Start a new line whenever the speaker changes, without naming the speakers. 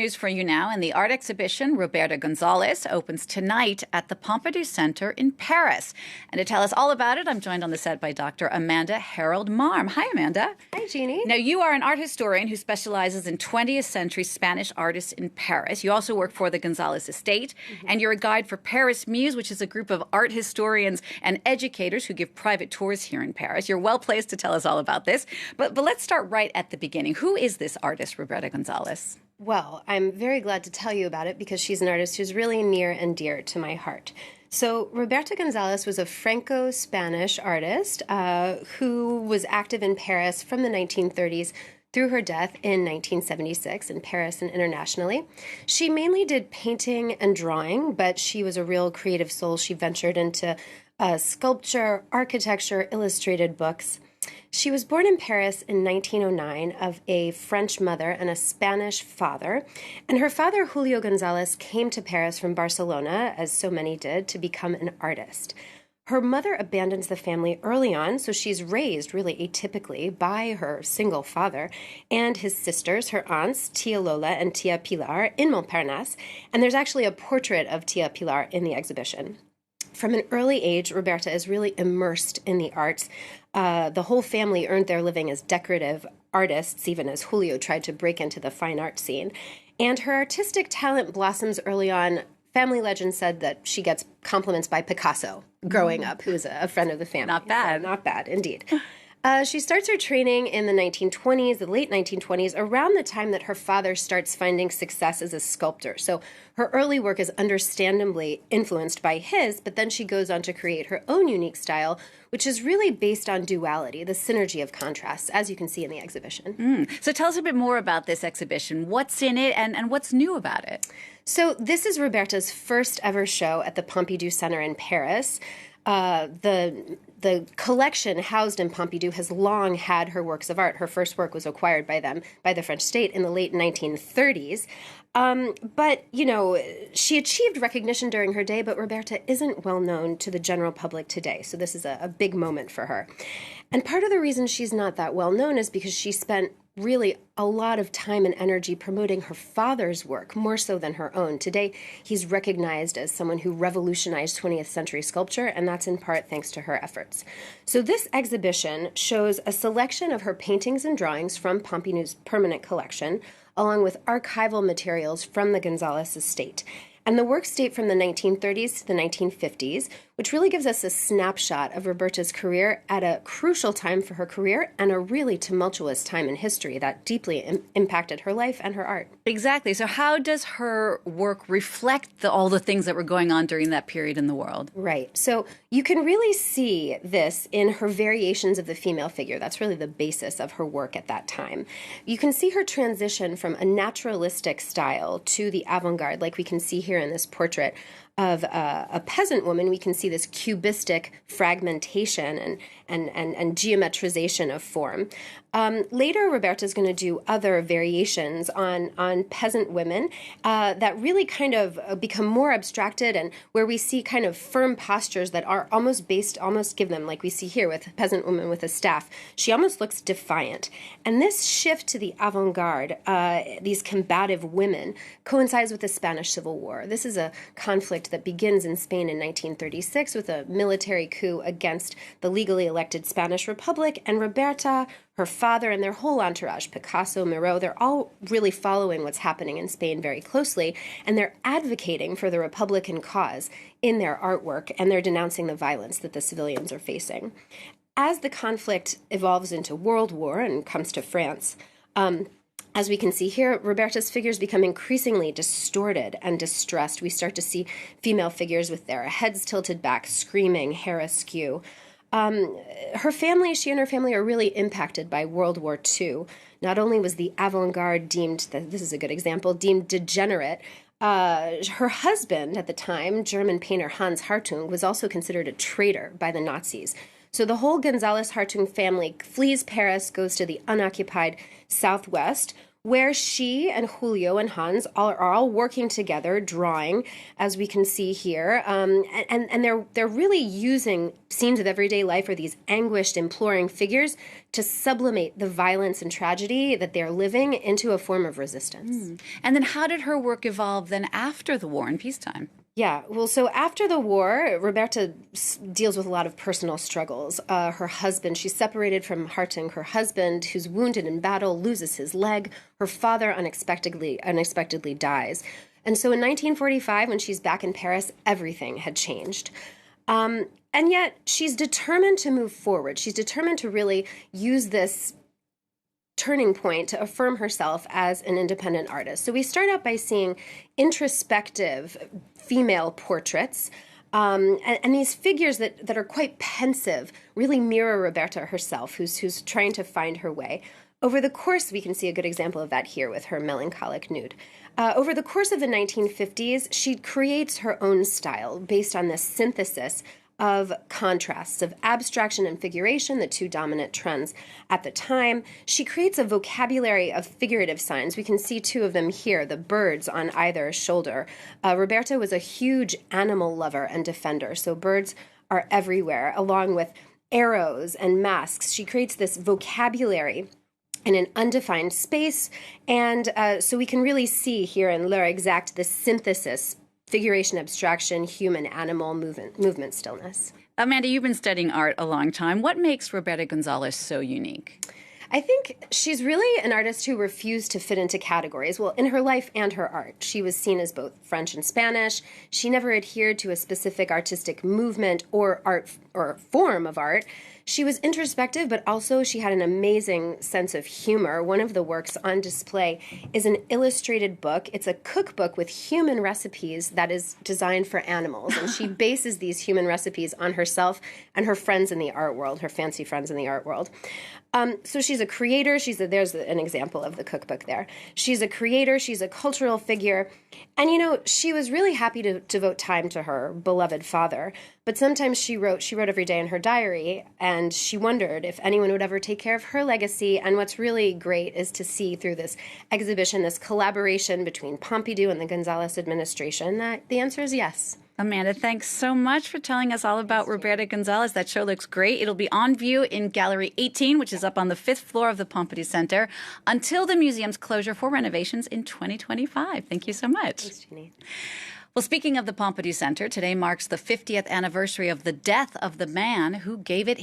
news for you now. And the art exhibition, Roberta Gonzalez, opens tonight at the Pompidou Center in Paris. And to tell us all about it, I'm joined on the set by Dr. Amanda-Herold-Marme. Hi, Amanda.
Hi, Genie.
Now, you are an art historian who specializes in 20th century Spanish artists in Paris. You also work for the González Estate, and you're a guide for Paris Muse, which is a group of art historians and educators who give private tours here in Paris. You're well placed to tell us all about this. But let's start right at the beginning. Who is this artist, Roberta Gonzalez?
Well, I'm very glad to tell you about it because she's an artist who's really near and dear to my heart. So Roberta Gonzalez was a Franco-Spanish artist who was active in Paris from the 1930s through her death in 1976 in Paris and internationally. She mainly did painting and drawing, but she was a real creative soul. She ventured into sculpture, architecture, illustrated books. She was born in Paris in 1909 of a French mother and a Spanish father. And her father, Julio González, came to Paris from Barcelona, as so many did, to become an artist. Her mother abandons the family early on, so she's raised really atypically by her single father and his sisters, her aunts, Tia Lola and Tia Pilar, in Montparnasse. And there's actually a portrait of Tia Pilar in the exhibition. From an early age, Roberta is really immersed in the arts. The whole family earned their living as decorative artists, even as Julio tried to break into the fine art scene. And her artistic talent blossoms early on. Family legend said that she gets compliments by Picasso growing up, who's a friend of the family.
Not bad.
So, not bad, indeed. She starts her training in the 1920s, the late 1920s, around the time that her father starts finding success as a sculptor. So her early work is understandably influenced by his, but then she goes on to create her own unique style, which is really based on duality, the synergy of contrasts, as you can see in the exhibition.
So tell us a bit more about this exhibition. What's in it and what's new about it?
So this is Roberta's first ever show at the Pompidou Center in Paris. The collection housed in Pompidou has long had her works of art. Her first work was acquired by them, by the French state, in the late 1930s. But, you know, she achieved recognition during her day, but Roberta isn't well known to the general public today. So this is a big moment for her. And part of the reason she's not that well known is because she spent really a lot of time and energy promoting her father's work, more so than her own. Today, he's recognized as someone who revolutionized 20th century sculpture, and that's in part thanks to her efforts. So this exhibition shows a selection of her paintings and drawings from Pompidou's permanent collection, along with archival materials from the González Estate. And the works date from the 1930s to the 1950s, which really gives us a snapshot of Roberta's career at a crucial time for her career and a really tumultuous time in history that deeply impacted her life and her art.
Exactly. So how does her work reflect all the things that were going on during that period in the world?
Right. So you can really see this in her variations of the female figure. That's really the basis of her work at that time. You can see her transition from a naturalistic style to the avant-garde, like we can see here in this portrait of a peasant woman. We can see this cubistic fragmentation and geometrization of form. Later, Roberta is going to do other variations on peasant women that really kind of become more abstracted and where we see kind of firm postures that are almost give them, like we see here with a peasant woman with a staff. She almost looks defiant. And this shift to the avant-garde, these combative women, coincides with the Spanish Civil War. This is a conflict that begins in Spain in 1936 with a military coup against the legally elected Spanish Republic, and Roberta, her father, and their whole entourage, Picasso, Miró, they're all really following what's happening in Spain very closely, and they're advocating for the Republican cause in their artwork, and they're denouncing the violence that the civilians are facing. As the conflict evolves into World War and comes to France, as we can see here, Roberta's figures become increasingly distorted and distressed. We start to see female figures with their heads tilted back, screaming, hair askew. She and her family are really impacted by World War II. Not only was the avant-garde deemed, this is a good example, deemed degenerate, her husband at the time, German painter Hans Hartung, was also considered a traitor by the Nazis. So the whole González Hartung family flees Paris, goes to the unoccupied Southwest, where she and Julio and Hans are all working together, drawing, as we can see here. And they're really using scenes of everyday life or these anguished, imploring figures to sublimate the violence and tragedy that they're living into a form of resistance.
And then how did her work evolve then after the war in peacetime?
Yeah, well, so after the war, Roberta deals with a lot of personal struggles. Her husband, she's separated from Hartung. Her husband, who's wounded in battle, loses his leg. Her father unexpectedly dies. And so in 1945, when she's back in Paris, everything had changed. And yet she's determined to move forward. She's determined to really use this turning point to affirm herself as an independent artist. So we start out by seeing introspective female portraits, and these figures that are quite pensive really mirror Roberta herself, who's trying to find her way. Over the course, we can see a good example of that here with her melancholic nude. Over the course of the 1950s, she creates her own style based on this synthesis of contrasts, of abstraction and figuration, the two dominant trends at the time. She creates a vocabulary of figurative signs. We can see two of them here, the birds on either shoulder. Roberta was a huge animal lover and defender, so birds are everywhere, along with arrows and masks. She creates this vocabulary in an undefined space, and so we can really see here in L'heure exacte the synthesis, figuration, abstraction, human, animal, movement, stillness.
Amanda, you've been studying art a long time. What makes Roberta Gonzalez so unique?
I think she's really an artist who refused to fit into categories, well, in her life and her art. She was seen as both French and Spanish. She never adhered to a specific artistic movement or art or form of art. She was introspective, but also she had an amazing sense of humor. One of the works on display is an illustrated book. It's a cookbook with human recipes that is designed for animals, and she bases these human recipes on herself and her friends in the art world, her fancy friends in the art world. So she's a creator. There's an example of the cookbook there. She's a creator. She's a cultural figure. And, she was really happy to devote time to her beloved father. But sometimes she wrote every day in her diary, and she wondered if anyone would ever take care of her legacy. And what's really great is to see through this exhibition, this collaboration between Pompidou and the González administration, that the answer is yes.
Amanda, thanks so much for telling us all about Roberta Gonzalez. That show looks great. It'll be on view in Gallery 18, which is up on the 5th floor of the Pompidou Center, until the museum's closure for renovations in 2025. Thank you so much.
Thanks, Genie.
Well, speaking of the Pompidou Center, today marks the 50th anniversary of the death of the man who gave it